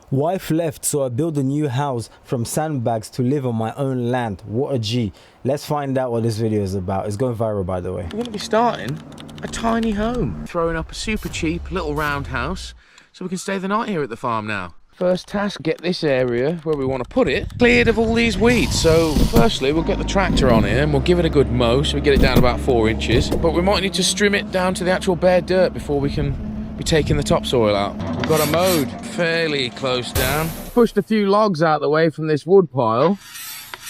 Wife left, so I built a new house from sandbags to live on my own land. What a G. Let's find out what this video is about. It's going viral, by the way. We're going to be starting a tiny home. Throwing up a super cheap little round house so we can stay the night here at the farm now. First task, get this area where we want to put it cleared of all these weeds. So firstly, we'll get the tractor on here and we'll give it a good mow so we get it down about 4 inches. But we might need to trim it down to the actual bare dirt before we can be taking the topsoil out. We've got a mowed fairly close down. Pushed a few logs out the way from this wood pile,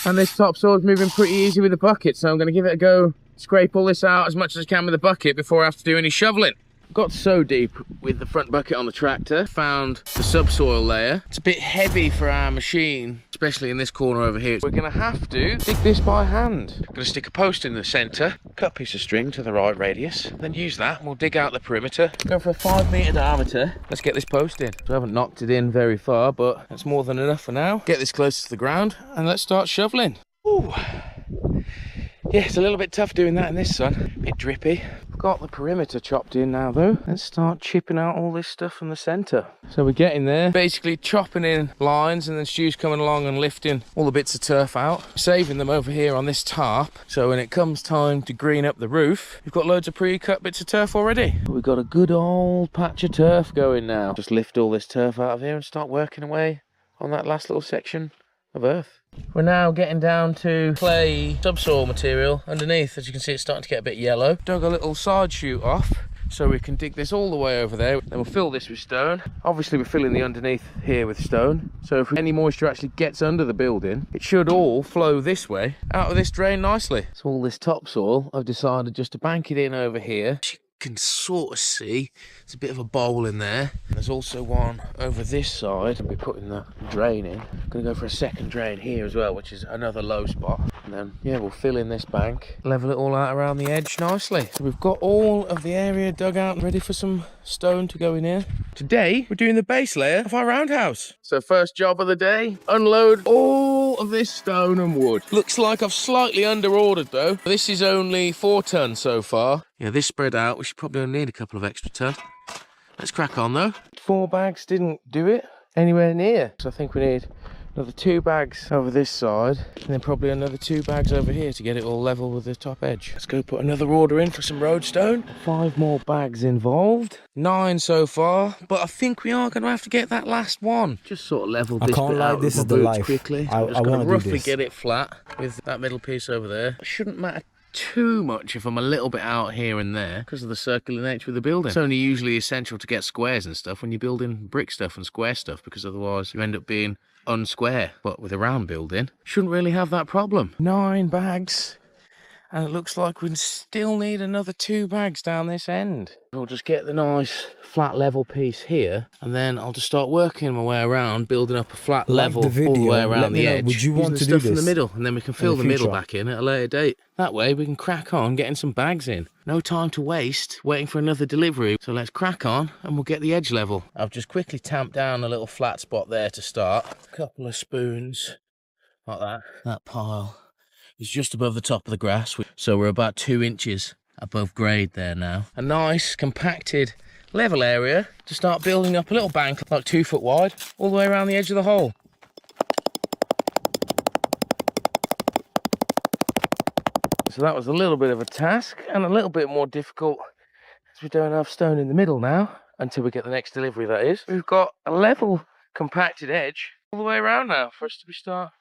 and this topsoil's moving pretty easy with the bucket, so I'm going to give it a go, scrape all this out as much as I can with the bucket before I have to do any shoveling. Got so deep with the front bucket on the tractor, found the subsoil layer. It's a bit heavy for our machine, especially in this corner over here. We're going to have to dig this by hand. I'm going to stick a post in the centre, cut a piece of string to the right radius, then use that and we'll dig out the perimeter. Go for a 5 metre diameter. Let's get this post in. So I haven't knocked it in very far, but that's more than enough for now. Get this close to the ground and let's start shoveling. Ooh. Yeah, it's a little bit tough doing that in this sun. A bit drippy. Got the perimeter chopped in now though. Let's start chipping out all this stuff from the centre. So we're getting there, basically chopping in lines, and then Stu's coming along and lifting all the bits of turf out, saving them over here on this tarp. So when it comes time to green up the roof, we've got loads of pre-cut bits of turf already. We've got a good old patch of turf going now. Just lift all this turf out of here and start working away on that last little section of earth. We're now getting down to clay subsoil material underneath. As you can see, it's starting to get a bit yellow. Dug a little side chute off so we can dig this all the way over there. Then we'll fill this with stone. Obviously we're filling the underneath here with stone, so if any moisture actually gets under the building, it should all flow this way out of this drain nicely. So all this topsoil, I've decided just to bank it in over here. Can sort of see there's a bit of a bowl in there. There's also one over this side. I'll be putting the drain in. I'm gonna go for a second drain here as well, which is another low spot. And then yeah, we'll fill in this bank, level it all out around the edge nicely. So we've got all of the area dug out and ready for some stone to go in here. Today we're doing the base layer of our roundhouse. So first job of the day, unload all of this stone and wood. Looks like I've slightly under ordered though. This is only 4 tons so far. Yeah, this spread out, we should probably only need a couple of extra ton. Let's crack on though. 4 bags didn't do it anywhere near. So I think we need another 2 bags over this side, and then probably another 2 bags over here to get it all level with the top edge. Let's go put another order in for some road stone. 5 more bags involved. 9 so far, but I think we are going to have to get that last one. Just sort of level this bit out with my boots quickly. I'm just going to roughly get it flat with that middle piece over there. It shouldn't matter too much if I'm a little bit out here and there because of the circular nature of the building. It's only usually essential to get squares and stuff when you're building brick stuff and square stuff, because otherwise you end up being unsquare. But with a round building, shouldn't really have that problem. 9 bags, and it looks like we still need another 2 bags down this end. We'll just get the nice flat level piece here, and then I'll just start working my way around, building up a flat level all the way around the edge. Would you want to do stuff this in the middle, and then we can fill the middle back in at a later date. That way we can crack on getting some bags in. No time to waste waiting for another delivery, so let's crack on and we'll get the edge level. I've just quickly tamped down a little flat spot there to start. A couple of spoons like that. That pile is just above the top of the grass, so we're about 2 inches above grade there now. A nice compacted level area to start building up a little bank like 2 foot wide all the way around the edge of the hole. So that was a little bit of a task and a little bit more difficult as we don't have stone in the middle now, until we get the next delivery, that is. We've got a level compacted edge all the way around now for us to start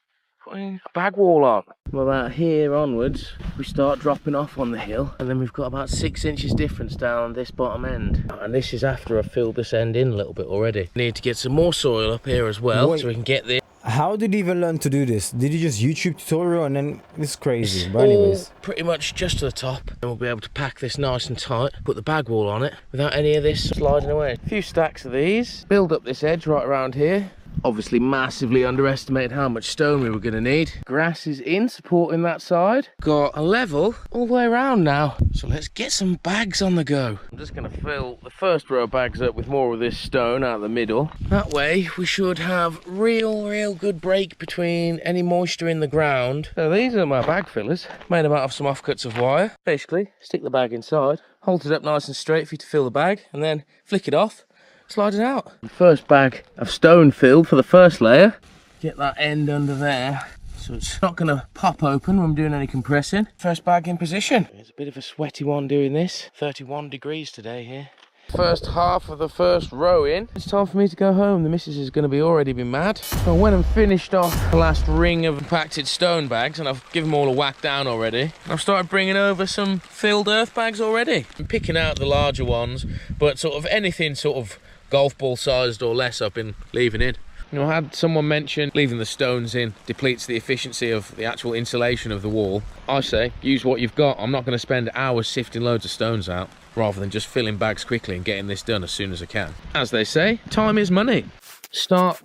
putting a bag wall on. From about here onwards we start dropping off on the hill, and then we've got about 6 inches difference down this bottom end, and this is after I've filled this end in a little bit already. Need to get some more soil up here as well. Wait, so we can get this. How did you even learn to do this? Did you just YouTube tutorial and then this is crazy? But anyways, pretty much just to the top, and we'll be able to pack this nice and tight, put the bag wall on it without any of this sliding away. A few stacks of these, build up this edge right around here. Obviously massively underestimated how much stone we were going to need. Grass is in, supporting that side. Got a level all the way around now. So let's get some bags on the go. I'm just going to fill the first row of bags up with more of this stone out of the middle. That way we should have real good break between any moisture in the ground. So these are my bag fillers, made them out of some offcuts of wire. Basically, stick the bag inside, hold it up nice and straight for you to fill the bag, and then flick it off. slide it out. First bag of stone filled for the first layer. Get that end under there so it's not going to pop open when I'm doing any compressing. First bag in position. It's a bit of a sweaty one doing this. 31 degrees today here. First half of the first row in. It's time for me to go home. The missus is going to be already be mad. So when I'm finished off the last ring of compacted stone bags, and I've given them all a whack down already, I've started bringing over some filled earth bags already. I'm picking out the larger ones, but sort of anything sort of golf ball sized or less I've been leaving in. You know, I had someone mention leaving the stones in depletes the efficiency of the actual insulation of the wall. I say use what you've got. I'm not going to spend hours sifting loads of stones out rather than just filling bags quickly and getting this done as soon as I can. As they say, time is money. Start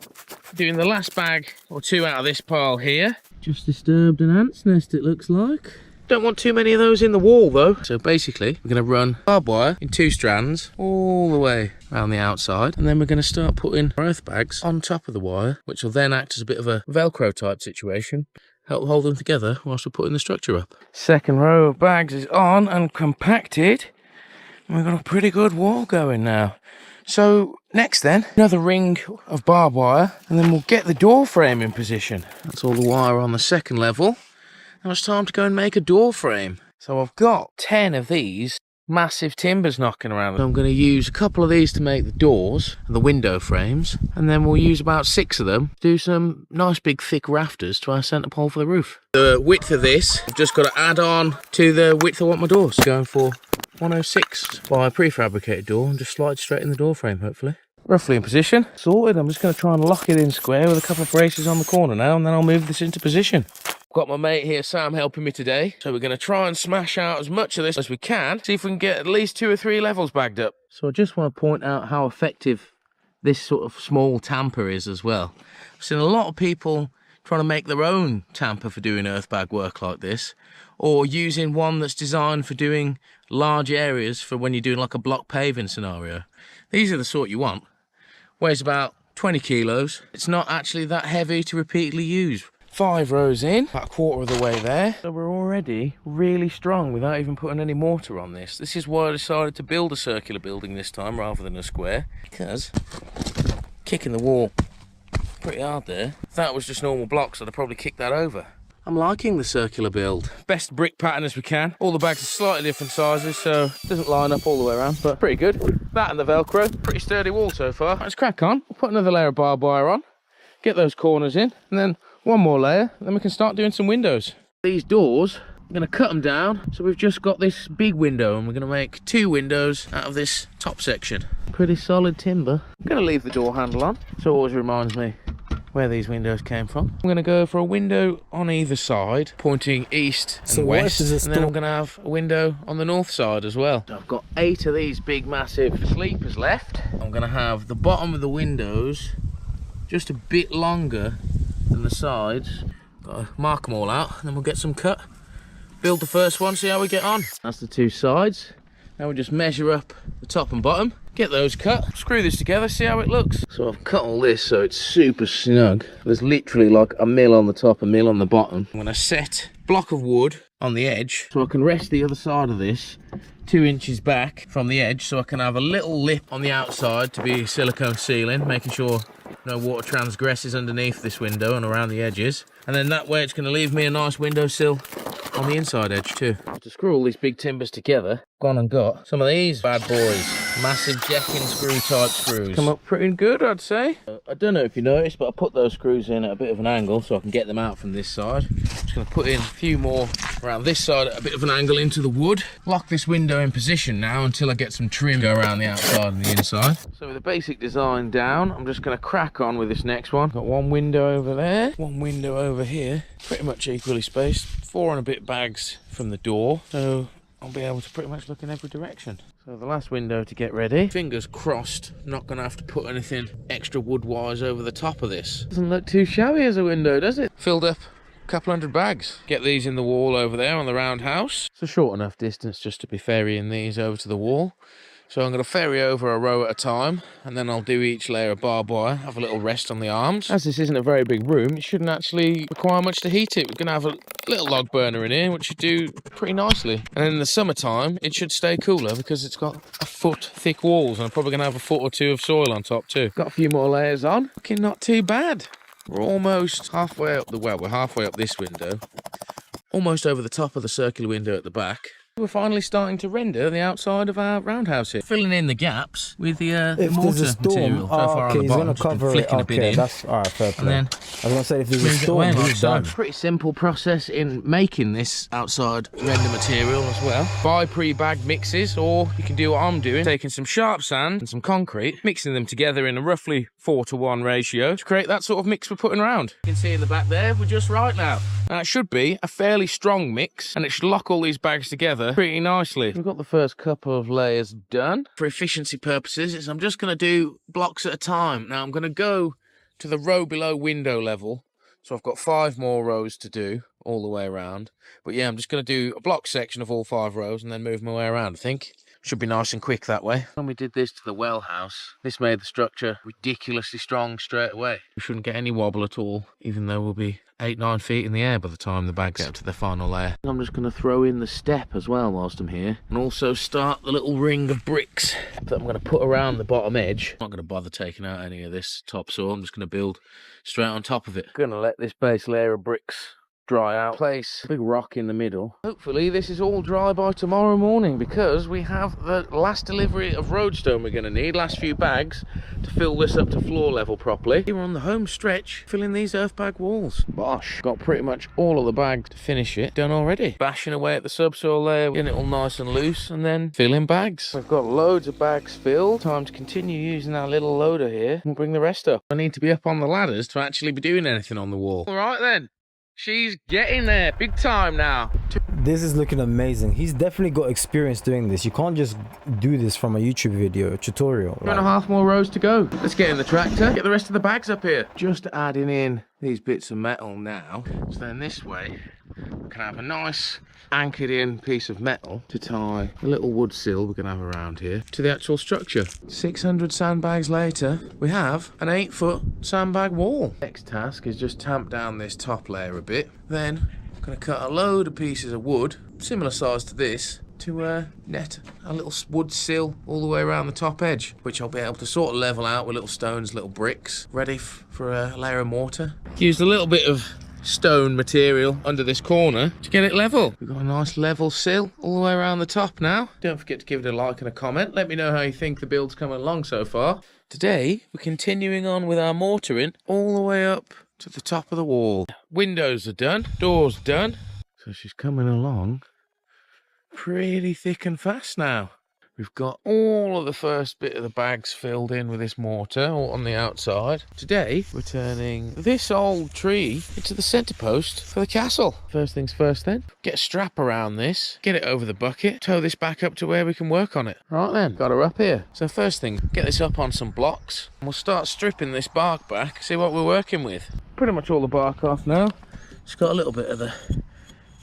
doing the last bag or two out of this pile here. Just disturbed an ant's nest, it looks like. Don't want too many of those in the wall though. So basically we're going to run barbed wire in 2 strands all the way around the outside, and then we're going to start putting earth bags on top of the wire, which will then act as a bit of a Velcro type situation, help hold them together whilst we're putting the structure up. Second row of bags is on and compacted. We've got a pretty good wall going now. So next then, another ring of barbed wire, and then we'll get the door frame in position. That's all the wire on the second level. Now it's time to go and make a door frame. So I've got 10 of these massive timbers knocking around. So I'm going to use a couple of these to make the doors and the window frames, and then we'll use about 6 of them to do some nice big thick rafters to our centre pole for the roof. The width of this, I've just got to add on to the width I want my doors. Going for 106 by a prefabricated door and just slide straight in the door frame, hopefully. Roughly in position. Sorted. I'm just going to try and lock it in square with a couple of braces on the corner now, and then I'll move this into position. Got my mate here, Sam, helping me today. So we're going to try and smash out as much of this as we can. See if we can get at least 2 or 3 levels bagged up. So I just want to point out how effective this sort of small tamper is as well. I've seen a lot of people trying to make their own tamper for doing earth bag work like this, or using one that's designed for doing large areas for when you're doing like a block paving scenario. These are the sort you want. Weighs about 20 kilos. It's not actually that heavy to repeatedly use. 5 rows in, about a quarter of the way there. So we're already really strong without even putting any mortar on this. This is why I decided to build a circular building this time rather than a square, because kicking the wall pretty hard there. If that was just normal blocks, I'd have probably kicked that over. I'm liking the circular build. Best brick pattern as we can. All the bags are slightly different sizes, so it doesn't line up all the way around, but pretty good. That and the Velcro, pretty sturdy wall so far. Let's crack on. We'll put another layer of barbed wire on, get those corners in, and then one more layer, then we can start doing some windows. These doors, I'm going to cut them down, so we've just got this big window, and we're going to make 2 windows out of this top section. Pretty solid timber. I'm going to leave the door handle on, so it always reminds me where these windows came from. I'm going to go for a window on either side, pointing east and west, and then I'm going to have a window on the north side as well. So I've got 8 of these big massive sleepers left. I'm going to have the bottom of the windows just a bit longer than the sides. Got to mark them all out, and then we'll get some cut. Build the first one, see how we get on. That's the 2 sides. Now we'll just measure up the top and bottom, get those cut, screw this together, see how it looks. So I've cut all this so it's super snug. There's literally like a mil on the top, a mil on the bottom. I'm going to set a block of wood on the edge so I can rest the other side of this 2 inches back from the edge, so I can have a little lip on the outside to be silicone sealing, making sure no water transgresses underneath this window and around the edges. And then that way it's going to leave me a nice windowsill on the inside edge too. To screw all these big timbers together, gone and got some of these bad boys. Massive jacking screw type screws. Come up pretty good, I'd say. I don't know if you noticed, but I put those screws in at a bit of an angle so I can get them out from this side. Just going to put in a few more around this side at a bit of an angle into the wood. Lock this window in position now until I get some trim go around the outside and the inside. So with the basic design down, I'm just going to crack on with this next one. Got one window over there, one window over here, pretty much equally spaced. 4 and a bit bags from the door, so I'll be able to pretty much look in every direction. So the last window to get ready. Fingers crossed, I'm not going to have to put anything extra wood-wise over the top of this. Doesn't look too shabby as a window, does it? Filled up a couple hundred bags. Get these in the wall over there on the roundhouse. It's a short enough distance just to be ferrying these over to the wall. So I'm going to ferry over a row at a time, and then I'll do each layer of barbed wire, have a little rest on the arms. As this isn't a very big room, it shouldn't actually require much to heat it. We're going to have a little log burner in here, which should do pretty nicely. And in the summertime, it should stay cooler because it's got a foot thick walls, and I'm probably going to have a foot or two of soil on top too. Got a few more layers on. Looking not too bad. We're almost halfway up we're halfway up this window. Almost over the top of the circular window at the back. We're finally starting to render the outside of our roundhouse here. Filling in the gaps with the mortar material. So far on the he's bottom, gonna cover it. Okay, that's all right, fair play. And then I was gonna say if there's a storm, he's done. Pretty simple process in making this outside render material as well. Buy pre-bagged mixes, or you can do what I'm doing, taking some sharp sand and some concrete, mixing them together in a roughly 4-to-1 ratio to create that sort of mix we're putting around. You can see in the back there, we're just right now. Now it should be a fairly strong mix, and it should lock all these bags together pretty nicely. We've got the first couple of layers done. For efficiency purposes, I'm just going to do blocks at a time. Now I'm going to go to the row below window level, so I've got 5 more rows to do all the way around. But yeah, I'm just going to do a block section of all 5 rows and then move my way around, I think. Should be nice and quick that way. When we did this to the well house, this made the structure ridiculously strong straight away. We shouldn't get any wobble at all, even though we'll be 8-9 feet in the air by the time the bags get up to the final layer. I'm just going to throw in the step as well whilst I'm here, and also start the little ring of bricks that I'm going to put around the bottom edge. I'm not going to bother taking out any of this topsoil. I'm just going to build straight on top of it. I'm going to let this base layer of bricks dry out. Place a big rock in the middle. Hopefully this is all dry by tomorrow morning, because we have the last delivery of roadstone we're going to need, last few bags to fill this up to floor level properly. We're on the home stretch filling these earth bag walls. Bosh, got pretty much all of the bags to finish it done already. Bashing away at the subsoil layer, getting it all nice and loose, and then filling bags. We've got loads of bags filled. Time to continue using our little loader here. We'll bring the rest up. I need to be up on the ladders to actually be doing anything on the wall. All right then. She's getting there, big time now. This is looking amazing. He's definitely got experience doing this. You can't just do this from a YouTube video, a tutorial. 2.5 more rows to go. Let's get in the tractor, get the rest of the bags up here. Just adding in these bits of metal now. So then this way, we can have a nice anchored in piece of metal to tie a little wood sill we're going to have around here to the actual structure. 600 sandbags later, we have an 8-foot sandbag wall. Next task is just tamp down this top layer a bit. Then I'm going to cut a load of pieces of wood, similar size to this, to net a little wood sill all the way around the top edge, which I'll be able to sort of level out with little stones, little bricks, ready for a layer of mortar. Used a little bit of stone material under this corner to get it level. We've got a nice level sill all the way around the top now. Don't forget to give it a like and a comment. Let me know how you think the build's coming along so far. Today we're continuing on with our mortaring all the way up to the top of the wall. Windows are done, doors done, so she's coming along pretty thick and fast now. We've got all of the first bit of the bags filled in with this mortar all on the outside. Today, we're turning this old tree into the centre post for the castle. First things first then, get a strap around this, get it over the bucket, tow this back up to where we can work on it. Right then, got her up here. So first thing, get this up on some blocks, and we'll start stripping this bark back, see what we're working with. Pretty much all the bark off now. Just got a little bit of the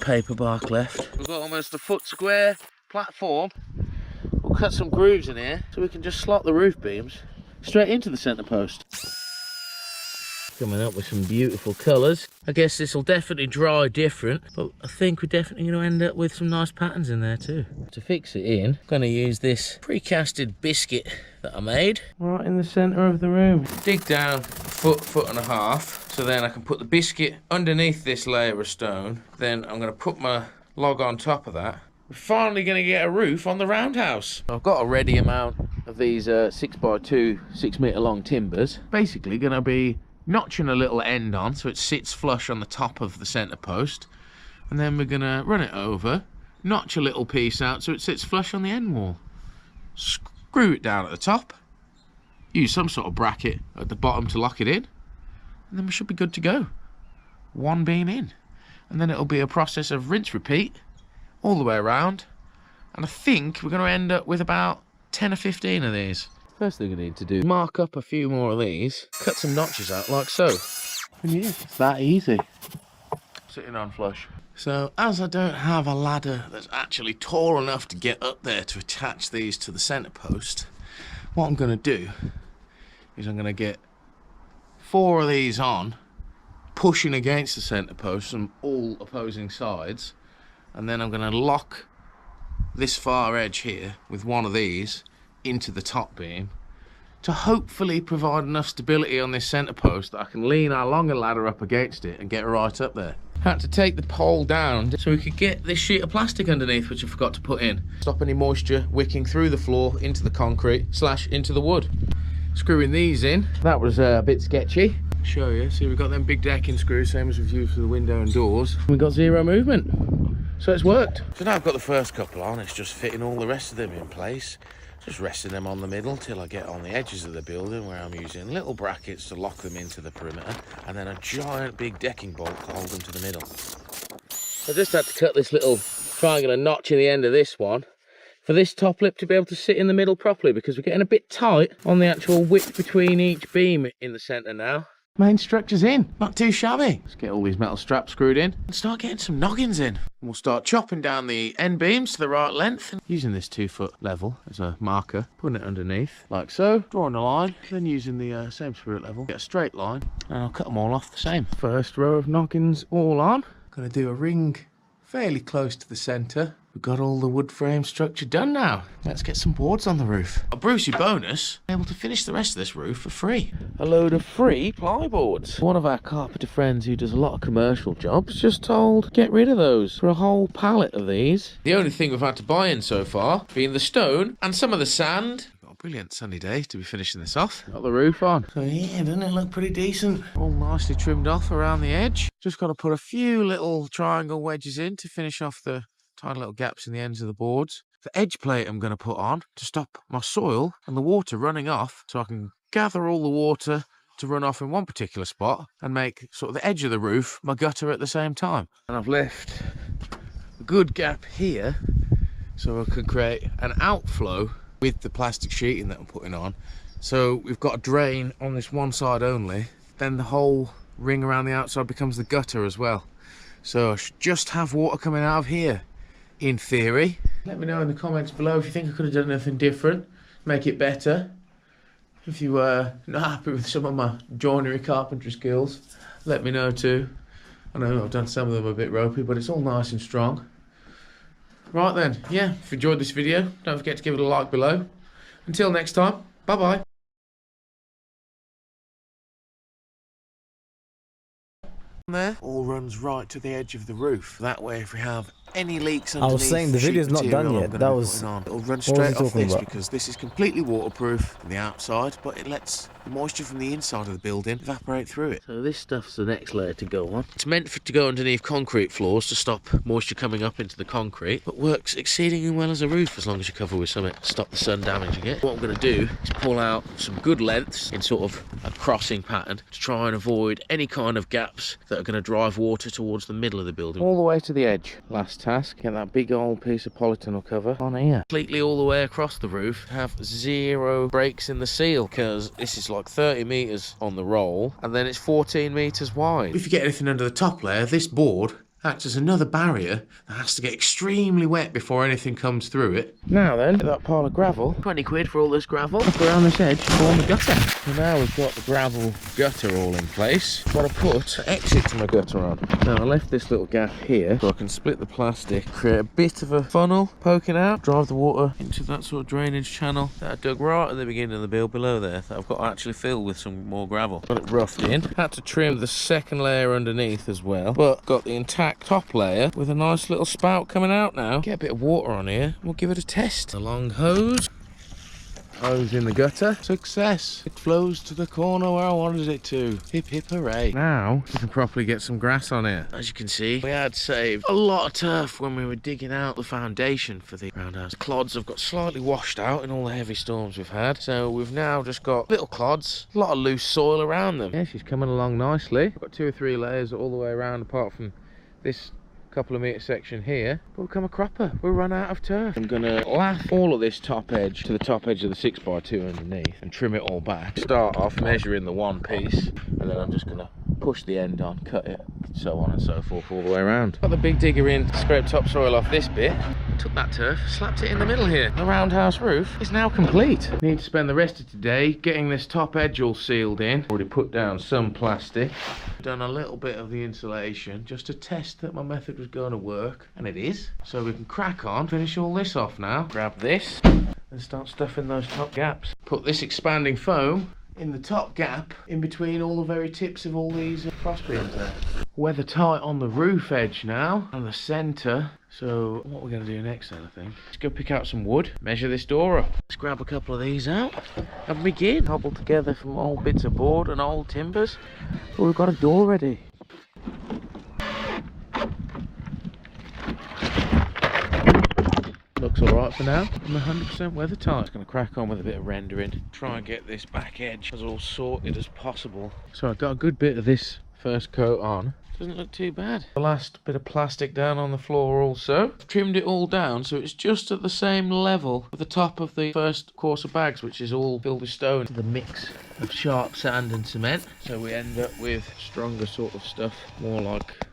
paper bark left. We've got almost a foot square platform. We'll cut some grooves in here so we can just slot the roof beams straight into the centre post. Coming up with some beautiful colours. I guess this will definitely dry different, but I think we're definitely going to end up with some nice patterns in there too. To fix it in, I'm going to use this pre-casted biscuit that I made right in the centre of the room. Dig down a foot and a half, so then I can put the biscuit underneath this layer of stone. Then I'm going to put my log on top of that. We're finally going to get a roof on the roundhouse. I've got a ready amount of these 6x2, 6 metre long timbers. Basically going to be notching a little end on so it sits flush on the top of the centre post. And then we're going to run it over, notch a little piece out so it sits flush on the end wall. Screw it down at the top. Use some sort of bracket at the bottom to lock it in. And then we should be good to go. One beam in. And then it'll be a process of rinse, repeat, all the way around, and I think we're going to end up with about 10 or 15 of these. First thing we need to do is mark up a few more of these, cut some notches out like so. And yeah, it's that easy. Sitting on flush. So as I don't have a ladder that's actually tall enough to get up there to attach these to the centre post, what I'm going to do is I'm going to get 4 of these on, pushing against the centre post from all opposing sides, and then I'm going to lock this far edge here with one of these into the top beam to hopefully provide enough stability on this centre post that I can lean our longer ladder up against it and get right up there. Had to take the pole down so we could get this sheet of plastic underneath, which I forgot to put in. Stop any moisture wicking through the floor into the concrete / into the wood. Screwing these in, that was a bit sketchy. Show you, see we've got them big decking screws, same as we've used for the window and doors. We've got zero movement, so it's worked. So now I've got the first couple on, it's just fitting all the rest of them in place. Just resting them on the middle till I get on the edges of the building, where I'm using little brackets to lock them into the perimeter, and then a giant big decking bolt to hold them to the middle. I just had to cut this little triangular notch in the end of this one for this top lip to be able to sit in the middle properly, because we're getting a bit tight on the actual width between each beam in the centre now. Main structure's in, not too shabby. Let's get all these metal straps screwed in and start getting some noggins in. We'll start chopping down the end beams to the right length and using this 2-foot level as a marker, putting it underneath like so, drawing a line, then using the same spirit level, get a straight line, and I'll cut them all off the same. First row of noggins all on. Gonna do a ring fairly close to the centre. We've got all the wood frame structure done now. Let's get some boards on the roof. A Brucey bonus, able to finish the rest of this roof for free. A load of free plyboards. One of our carpenter friends who does a lot of commercial jobs just told, get rid of those for a whole pallet of these. The only thing we've had to buy in so far being the stone and some of the sand. Got a brilliant sunny day to be finishing this off. Got the roof on. So yeah, doesn't it look pretty decent? All nicely trimmed off around the edge. Just got to put a few little triangle wedges in to finish off the tiny little gaps in the ends of the boards. The edge plate I'm going to put on to stop my soil and the water running off, so I can gather all the water to run off in one particular spot and make sort of the edge of the roof my gutter at the same time. And I've left a good gap here so I can create an outflow with the plastic sheeting that I'm putting on. So we've got a drain on this one side only, then the whole ring around the outside becomes the gutter as well. So I should just have water coming out of here, in theory. Let me know in the comments below if you think I could have done anything different, make it better. If you were not happy with some of my joinery carpentry skills, let me know too. I know I've done some of them a bit ropey, but it's all nice and strong. Right then, yeah, if you enjoyed this video, don't forget to give it a like below. Until next time, bye bye. There all runs right to the edge of the roof. That way, if we have any leaks underneath, I was saying the video's not done yet. That was it'll run straight off this because this is completely waterproof from the outside, but it lets the moisture from the inside of the building evaporate through it. So this stuff's the next layer to go on. It's meant to go underneath concrete floors to stop moisture coming up into the concrete, but works exceedingly well as a roof as long as you cover with something to stop the sun damaging it. What I'm going to do is pull out some good lengths in sort of a crossing pattern to try and avoid any kind of gaps that are going to drive water towards the middle of the building. All the way to the edge. Last task, get that big old piece of polytunnel cover on here. Completely all the way across the roof. Have 0 breaks in the seal, because this is like 30 metres on the roll, and then it's 14 metres wide. If you get anything under the top layer, this board acts as another barrier that has to get extremely wet before anything comes through it. Now then, that pile of gravel, 20 quid for all this gravel, up around this edge to form the gutter. So now we've got the gravel gutter all in place. Got to put an exit to my gutter on. Now I left this little gap here so I can split the plastic, create a bit of a funnel poking out, drive the water into that sort of drainage channel that I dug right at the beginning of the build below there, that I've got to actually fill with some more gravel. Got it roughed in. Had to trim the second layer underneath as well, but got the entire top layer with a nice little spout coming out now. Get a bit of water on here, we'll give it a test. A long hose in the gutter. Success. It flows to the corner where I wanted it to. Hip hip hooray. Now we can properly get some grass on here. As you can see, we had saved a lot of turf when we were digging out the foundation for the roundhouse. Clods have got slightly washed out in all the heavy storms we've had, so we've now just got little clods, a lot of loose soil around them. Yeah, she's coming along nicely. We've got 2 or 3 layers all the way around apart from this couple of metre section here, but we'll come a cropper. We'll run out of turf. I'm gonna lath all of this top edge to the top edge of the 6x2 underneath and trim it all back. Start off measuring the one piece, and then I'm just gonna push the end on, cut it, so on and so forth all the way around. Got the big digger in, scraped topsoil off this bit, took that turf, slapped it in the middle here. The roundhouse roof is now complete. Need to spend the rest of today getting this top edge all sealed in. Already put down some plastic. Done a little bit of the insulation just to test that my method was going to work, and it is. So we can crack on, finish all this off now. Grab this and start stuffing those top gaps. Put this expanding foam in the top gap in between all the very tips of all these cross beams there. Weather tight on the roof edge now and the centre. So what we're going to do next then, I think, let's go pick out some wood, measure this door up. Let's grab a couple of these out and begin. Cobble together from old bits of board and old timbers. Well, we've got a door ready. Looks alright for now. I'm 100% weather tight. Just going to crack on with a bit of rendering. Try and get this back edge as all sorted as possible. So I got a good bit of this first coat on. Doesn't look too bad. The last bit of plastic down on the floor also. I've trimmed it all down so it's just at the same level with the top of the first course of bags, which is all filled with stone. The mix of sharp sand and cement. So we end up with stronger sort of stuff, more like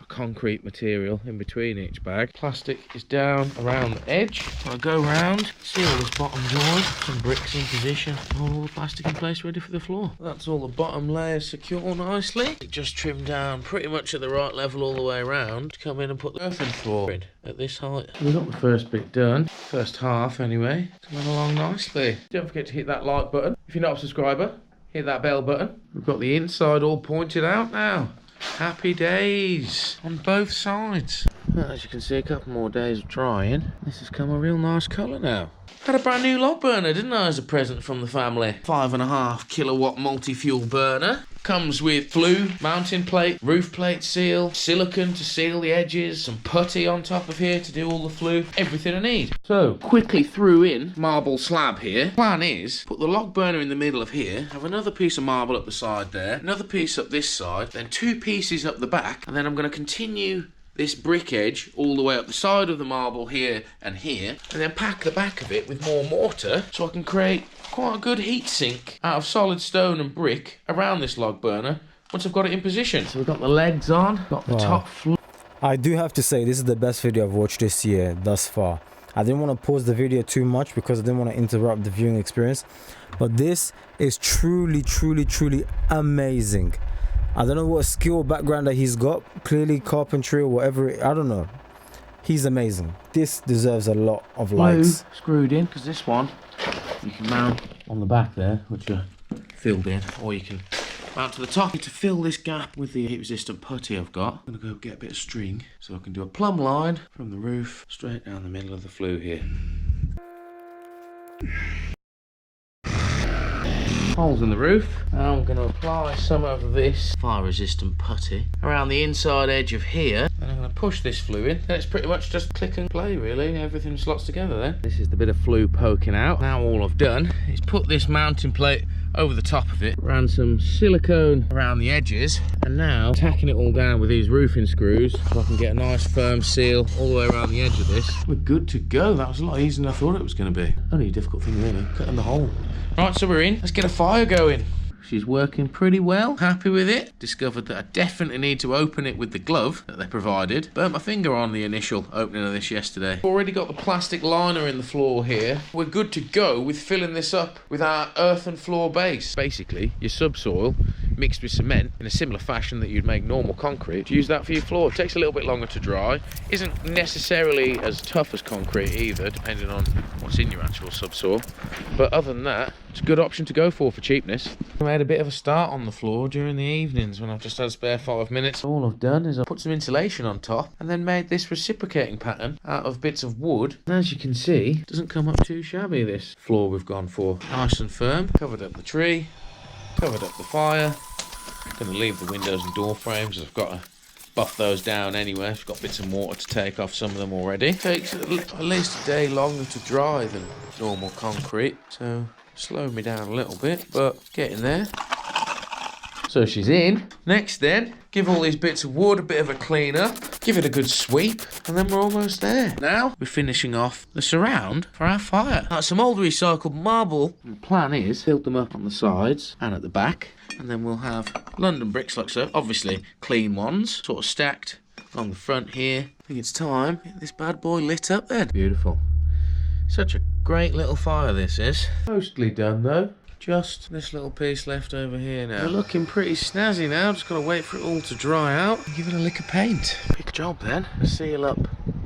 concrete material in between each bag. Plastic is down around the edge. I'll go round, seal this bottom joint, some bricks in position, all the plastic in place ready for the floor. That's all the bottom layer secure nicely. Just trimmed down pretty much at the right level all the way around to come in and put the earthen floor in at this height. We've got the first bit done, first half anyway. Coming along nicely. Don't forget to hit that like button. If you're not a subscriber, hit that bell button. We've got the inside all pointed out now. Happy days on both sides. Well, as you can see, a couple more days of drying. This has come a real nice colour now. Had a brand new log burner, didn't I, as a present from the family? 5.5 kilowatt multi-fuel burner. Comes with flue, mounting plate, roof plate seal, silicone to seal the edges, some putty on top of here to do all the flue, everything I need. So, quickly threw in marble slab here. Plan is, put the log burner in the middle of here, have another piece of marble up the side there, another piece up this side, then 2 pieces up the back, and then I'm going to continue this brick edge all the way up the side of the marble here, and then pack the back of it with more mortar so I can create quite a good heat sink out of solid stone and brick around this log burner once I've got it in position. So we've got the legs on, got the top floor. I do have to say this is the best video I've watched this year thus far. I didn't want to pause the video too much because I didn't want to interrupt the viewing experience, but this is truly amazing. I don't know what skill background that he's got, clearly carpentry or whatever, I don't know. He's amazing. This deserves a lot of likes. Screwed in, because this one you can mount on the back there, which are filled in, or you can mount to the top. To fill this gap with the heat resistant putty I've got, I'm going to go get a bit of string so I can do a plumb line from the roof straight down the middle of the flue here. Holes in the roof. Now I'm going to apply some of this fire resistant putty around the inside edge of here, and I'm going to push this flue in. Then it's pretty much just click and play really, everything slots together then. This is the bit of flue poking out. Now all I've done is put this mounting plate over the top of it, ran some silicone around the edges, and now tacking it all down with these roofing screws so I can get a nice firm seal all the way around the edge of this. We're good to go. That was a lot easier than I thought it was going to be. Only a difficult thing really, cutting the hole. Right, so we're in. Let's get a fire going. She's working pretty well. Happy with it. Discovered that I definitely need to open it with the glove that they provided. Burnt my finger on the initial opening of this yesterday. Already got the plastic liner in the floor here. We're good to go with filling this up with our earthen floor base. Basically, your subsoil mixed with cement in a similar fashion that you'd make normal concrete. Use that for your floor. It takes a little bit longer to dry. Isn't necessarily as tough as concrete either, depending on what's in your actual subsoil. But other than that, it's a good option to go for cheapness. I made a bit of a start on the floor during the evenings when I've just had a spare 5 minutes. All I've done is I put some insulation on top and then made this reciprocating pattern out of bits of wood. And as you can see, it doesn't come up too shabby, this floor we've gone for. Nice and firm. Covered up the tree, covered up the fire. Going to leave the windows and door frames. I've got to buff those down anyway. I've got bits of mortar to take off some of them already. It takes at least a day longer to dry than normal concrete, so slowed me down a little bit, but getting there. So she's in. Next then, give all these bits of wood a bit of a clean up, give it a good sweep, and then we're almost there. Now we're finishing off the surround for our fire. Now some old recycled marble. And the plan is build them up on the sides and at the back, and then we'll have London bricks like so. Obviously clean ones, sort of stacked along the front here. I think it's time to get this bad boy lit up then. Beautiful. Such a great little fire this is. Mostly done though. Just this little piece left over here now. We're looking pretty snazzy now. Just gotta wait for it all to dry out and give it a lick of paint. Big job then. Seal up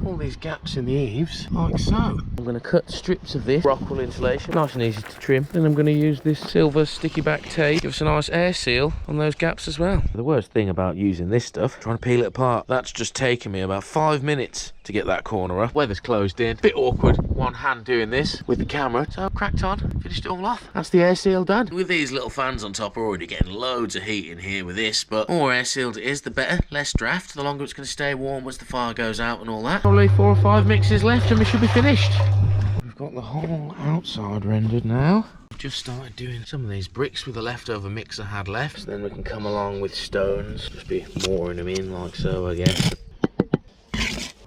all these gaps in the eaves like so. I'm going to cut strips of this rock wool insulation, nice and easy to trim. Then I'm going to use this silver sticky back tape, give us a nice air seal on those gaps as well. The worst thing about using this stuff, trying to peel it apart, that's just taken me about 5 minutes to get that corner up. Weather's closed in, bit awkward, one hand doing this with the camera, so cracked on, finished it all off. That's the air seal done. With these little fans on top, we're already getting loads of heat in here with this, but the more air sealed it is, the better. Less draft, the longer it's going to stay warm once the fire goes out and all that. Probably 4 or 5 mixes left and we should be finished. We've got the whole outside rendered now. Just started doing some of these bricks with the leftover mix I had left, so then we can come along with stones, just be mooring them in like so, I guess.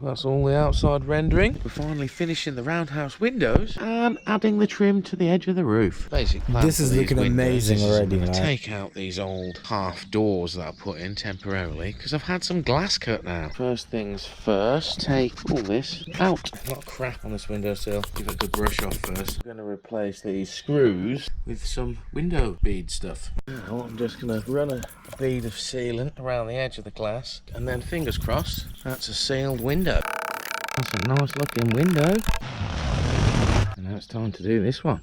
That's all the outside rendering. We're finally finishing the roundhouse windows and adding the trim to the edge of the roof. Basic plan. This is looking amazing already, man. Take out these old half doors that I put in temporarily because I've had some glass cut now. First things first, take all this out. A lot of crap on this windowsill. Give it a good brush off first. I'm going to replace these screws with some window bead stuff. Now I'm just going to run a bead of sealant around the edge of the glass, and then fingers crossed, that's a sealed window. That's a nice looking window. And now it's time to do this one.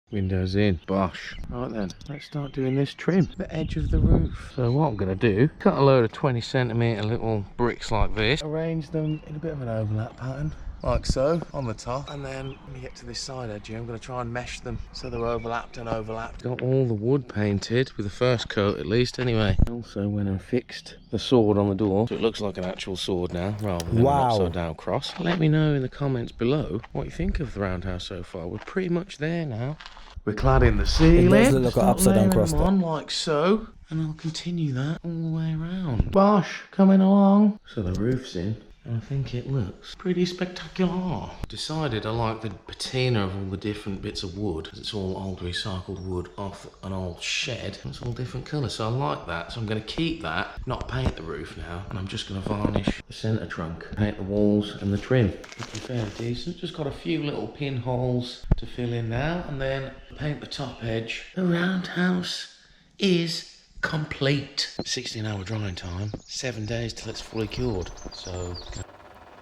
Windows in, bosh. Right then, let's start doing this trim, the edge of the roof. So what I'm going to do, cut a load of 20cm little bricks like this, arrange them in a bit of an overlap pattern, like so, on the top, and then when you get to this side edge here, I'm going to try and mesh them so they're overlapped and overlapped. Got all the wood painted with the first coat at least anyway. Also went and fixed the sword on the door so it looks like an actual sword now rather than an upside down cross. Let me know in the comments below what you think of the roundhouse so far. We're pretty much there now. We're cladding the ceiling. It does look like an upside down cross though. On like so, and I'll continue that all the way around. Bosh, coming along. So the roof's in. I think it looks pretty spectacular. Decided I like the patina of all the different bits of wood. It's all old recycled wood off an old shed. It's all different colours, so I like that. So I'm going to keep that, not paint the roof now. And I'm just going to varnish the centre trunk, paint the walls and the trim. Looking fairly decent. Just got a few little pinholes to fill in now. And then paint the top edge. The roundhouse is complete. 16-hour drying time, 7 days till it's fully cured. So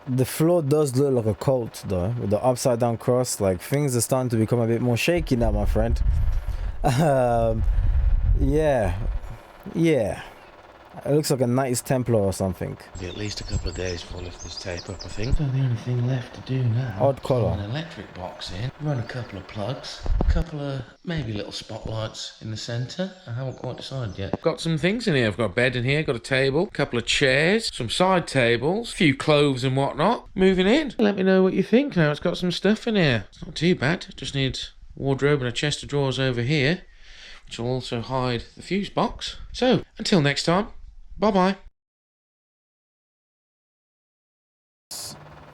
the floor does look like a cult though, with the upside down cross. Like, things are starting to become a bit more shaky now, my friend. Yeah, it looks like a Knights Templar or something. Be at least a couple of days before I lift this tape up, I think. So the only thing left to do now, odd colour, an electric box in, run a couple of plugs, a couple of maybe little spotlights in the centre. I haven't quite decided yet. Got some things in here. I've got a bed in here, got a table, a couple of chairs, some side tables, a few clothes and whatnot. Moving in. Let me know what you think now. It's got some stuff in here. It's not too bad. Just needs a wardrobe and a chest of drawers over here, which will also hide the fuse box. So until next time, bye-bye.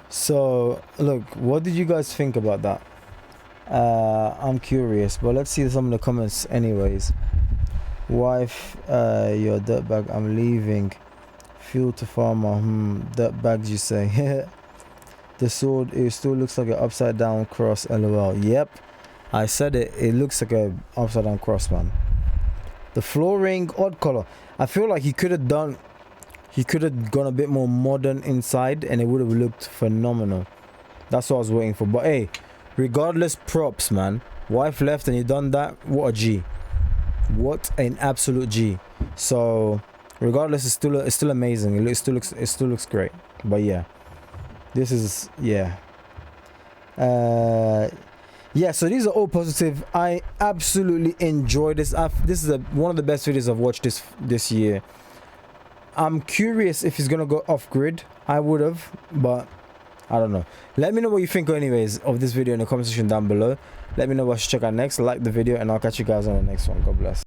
So look, what did you guys think about that? I'm curious, but let's see some of the comments anyways. Wife, you're a dirtbag, I'm leaving. Fuel to farmer, dirtbags you say. The sword, it still looks like an upside down cross, lol. Yep, I said it, it looks like a upside down cross, man. The flooring, odd color. I feel like he could have gone a bit more modern inside and it would have looked phenomenal. That's what I was waiting for. But hey, regardless, props, man. Wife left and you done that. What a G. What an absolute G. So regardless, it's still amazing. It still looks great. But yeah, this is yeah, so these are all positive. I absolutely enjoy this. This is one of the best videos I've watched this year. I'm curious if he's gonna go off grid. I would have, but I don't know. Let me know what you think anyways of this video in the comment section down below. Let me know what I should check out next. Like the video and I'll catch you guys on the next one. God bless.